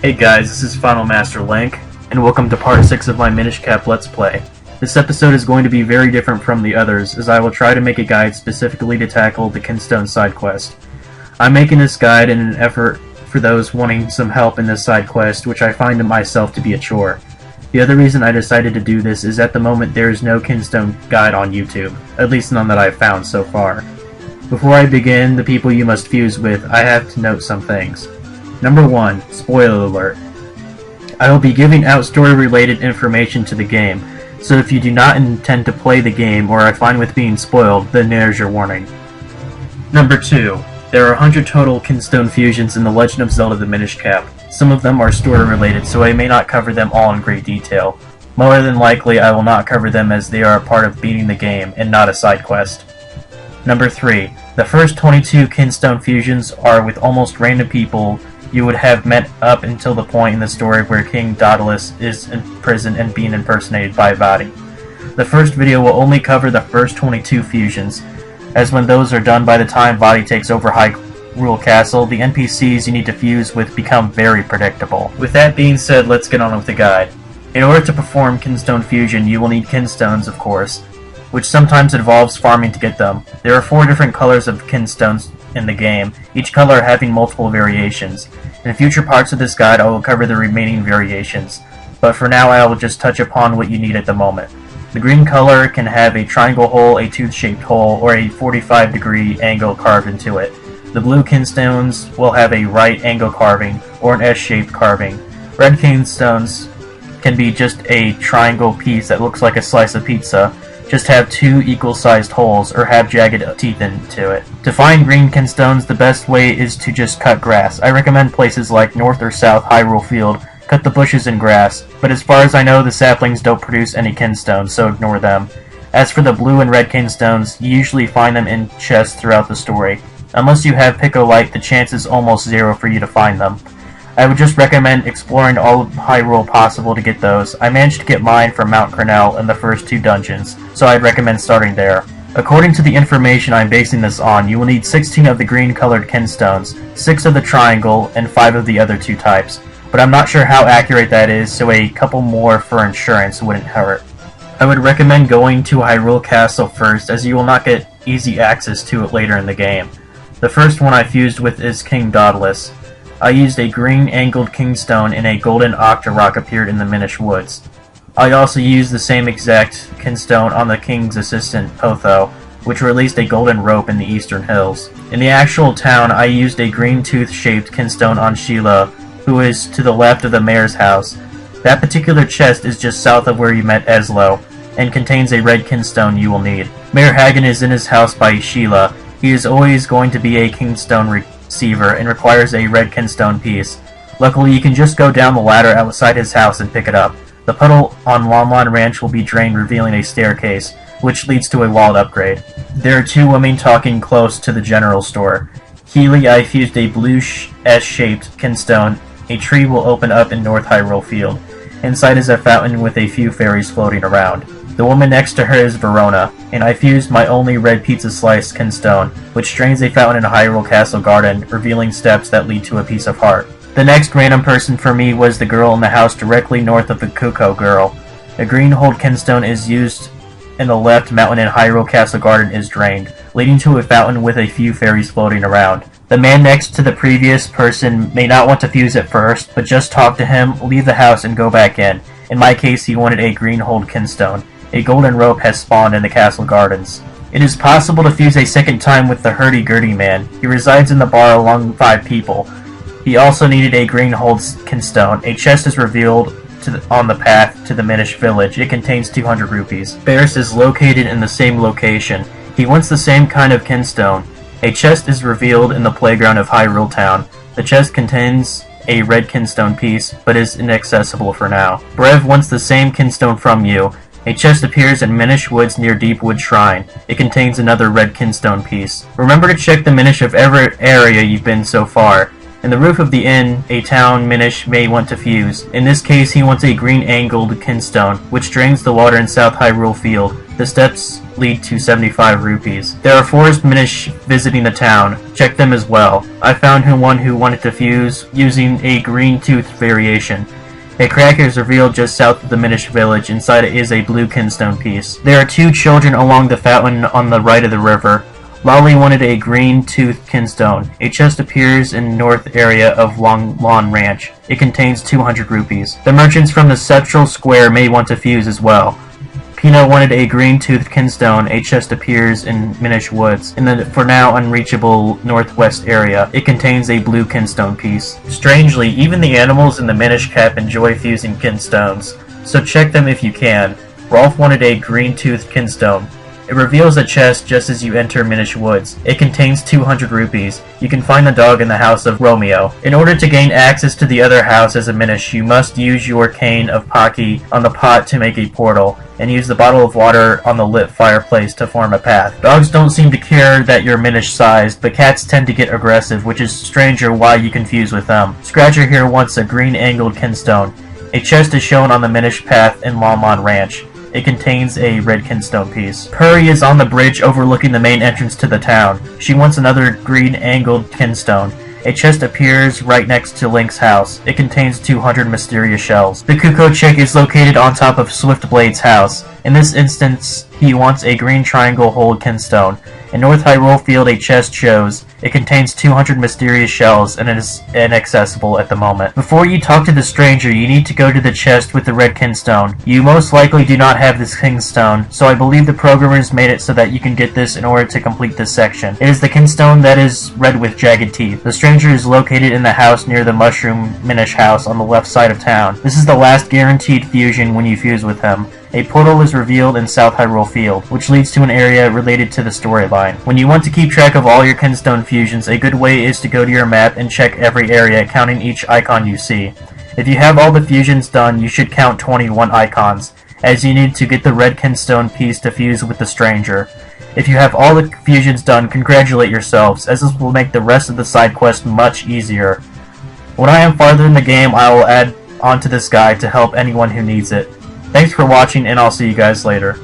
Hey guys, this is Final Master Link, and welcome to part 6 of my Minish Let's Play. This episode is going to be very different from the others, as I will try to make a guide specifically to tackle the Kinstone side quest. I'm making this guide in an effort for those wanting some help in this side quest, which I find myself to be a chore. The other reason I decided to do this is at the moment there is no Kinstone guide on YouTube, at least none that I've found so far. Before I begin the people you must fuse with, I have to note some things. Number 1. Spoiler alert. I will be giving out story-related information to the game, so if you do not intend to play the game or are fine with being spoiled, then there's your warning. Number 2. There are 100 total Kinstone fusions in The Legend of Zelda: The Minish Cap. Some of them are story-related, so I may not cover them all in great detail. More than likely, I will not cover them as they are a part of beating the game, and not a side quest. Number 3. The first 22 Kinstone fusions are with almost random people you would have met up until the point in the story where King Daultus is in prison and being impersonated by Vaati. The first video will only cover the first 22 fusions, as when those are done by the time Vaati takes over Hyrule Castle, the NPCs you need to fuse with become very predictable. With that being said, let's get on with the guide. In order to perform Kinstone fusion, you will need Kinstones, of course, which sometimes involves farming to get them. There are 4 different colors of Kinstones in the game, each color having multiple variations. In future parts of this guide I will cover the remaining variations, but for now I will just touch upon what you need at the moment. The green color can have a triangle hole, a tooth-shaped hole, or a 45-degree angle carved into it. The blue Kinstones will have a right angle carving, or an S-shaped carving. Red Kinstones can be just a triangle piece that looks like a slice of pizza, just have 2 equal-sized holes, or have jagged teeth into it. To find green Kinstones, the best way is to just cut grass. I recommend places like North or South Hyrule Field. Cut the bushes and grass, but as far as I know the saplings don't produce any Kinstones, so ignore them. As for the blue and red Kinstones, you usually find them in chests throughout the story. Unless you have Pico-Light, the chance is almost 0 for you to find them. I would just recommend exploring all of Hyrule possible to get those. I managed to get mine from Mount Cornell in the first 2 dungeons, so I'd recommend starting there. According to the information I'm basing this on, you will need 16 of the green-colored Kinstones, 6 of the triangle, and 5 of the other 2 types. But I'm not sure how accurate that is, so a couple more for insurance wouldn't hurt. I would recommend going to Hyrule Castle first, as you will not get easy access to it later in the game. The first one I fused with is King Daultus. I used a green angled Kingstone and a golden Octorok appeared in the Minish Woods. I also used the same exact Kinstone on the King's assistant, Potho, which released a golden rope in the Eastern Hills. In the actual town, I used a green tooth-shaped Kinstone on Sheila, who is to the left of the mayor's house. That particular chest is just south of where you met Eslo, and contains a red Kinstone you will need. Mayor Hagen is in his house by Sheila. He is always going to be a Kingstone receiver and requires a red Kinstone piece. Luckily, you can just go down the ladder outside his house and pick it up. The puddle on Lon Lon Ranch will be drained, revealing a staircase, which leads to a walled upgrade. There are 2 women talking close to the general store. Healy, I fused a blue S-shaped Kinstone. A tree will open up in North Hyrule Field. Inside is a fountain with a few fairies floating around. The woman next to her is Verona, and I fused my only red pizza slice Kinstone, which drains a fountain in Hyrule Castle Garden, revealing steps that lead to a piece of heart. The next random person for me was the girl in the house directly north of the Kuko girl. A green hold Kinstone is used in the left mountain in Hyrule Castle Garden is drained, leading to a fountain with a few fairies floating around. The man next to the previous person may not want to fuse at first, but just talk to him, leave the house, and go back in. In my case, he wanted a green hold Kinstone. A golden rope has spawned in the castle gardens. It is possible to fuse a second time with the hurdy-gurdy man. He resides in the bar along 5 people. He also needed a green hold Kinstone. A chest is revealed on the path to the Minish village. It contains 200 rupees. Barris is located in the same location. He wants the same kind of Kinstone. A chest is revealed in the playground of Hyrule Town. The chest contains a red Kinstone piece, but is inaccessible for now. Brev wants the same Kinstone from you. A chest appears in Minish Woods near Deepwood Shrine. It contains another red Kinstone piece. Remember to check the Minish of every area you've been so far. In the roof of the inn, a town Minish may want to fuse. In this case, he wants a green angled Kinstone, which drains the water in South Hyrule Field. The steps lead to 75 rupees. There are 4 Minish visiting the town. Check them as well. I found one who wanted to fuse using a green tooth variation. A crack is revealed just south of the Minish village. Inside it is a blue Kinstone piece. There are 2 children along the fountain on the right of the river. Lolly wanted a green tooth Kinstone. A chest appears in north area of Long Lawn Ranch. It contains 200 rupees. The merchants from the Central Square may want to fuse as well. Peanut wanted a green-toothed Kinstone. A chest appears in Minish Woods, in the for now unreachable northwest area. It contains a blue Kinstone piece. Strangely, even the animals in the Minish Cap enjoy fusing Kinstones, so check them if you can. Rolf wanted a green-toothed Kinstone. It reveals a chest just as you enter Minish Woods. It contains 200 rupees. You can find the dog in the house of Romeo. In order to gain access to the other house as a Minish, you must use your cane of Pocky on the pot to make a portal, and use the bottle of water on the lit fireplace to form a path. Dogs don't seem to care that you're Minish-sized, but cats tend to get aggressive, which is stranger why you confuse with them. Scratcher here wants a green angled Kinstone. A chest is shown on the Minish path in Longmont Ranch. It contains a red Kinstone piece. Puri is on the bridge overlooking the main entrance to the town. She wants another green angled Kinstone. A chest appears right next to Link's house. It contains 200 mysterious shells. The Kuko chick is located on top of Swiftblade's house. In this instance, he wants a green triangle hold Kinstone. In North Hyrule Field, a chest shows. It contains 200 mysterious shells and it is inaccessible at the moment. Before you talk to the stranger, you need to go to the chest with the red Kinstone. You most likely do not have this Kinstone, so I believe the programmers made it so that you can get this in order to complete this section. It is the Kinstone that is red with jagged teeth. The stranger is located in the house near the Mushroom Minish house on the left side of town. This is the last guaranteed fusion when you fuse with him. A portal is revealed in South Hyrule Field, which leads to an area related to the storyline. When you want to keep track of all your Kinstone fusions, a good way is to go to your map and check every area, counting each icon you see. If you have all the fusions done, you should count 21 icons, as you need to get the red Kinstone piece to fuse with the stranger. If you have all the fusions done, congratulate yourselves, as this will make the rest of the side quest much easier. When I am farther in the game, I will add onto this guide to help anyone who needs it. Thanks for watching, and I'll see you guys later.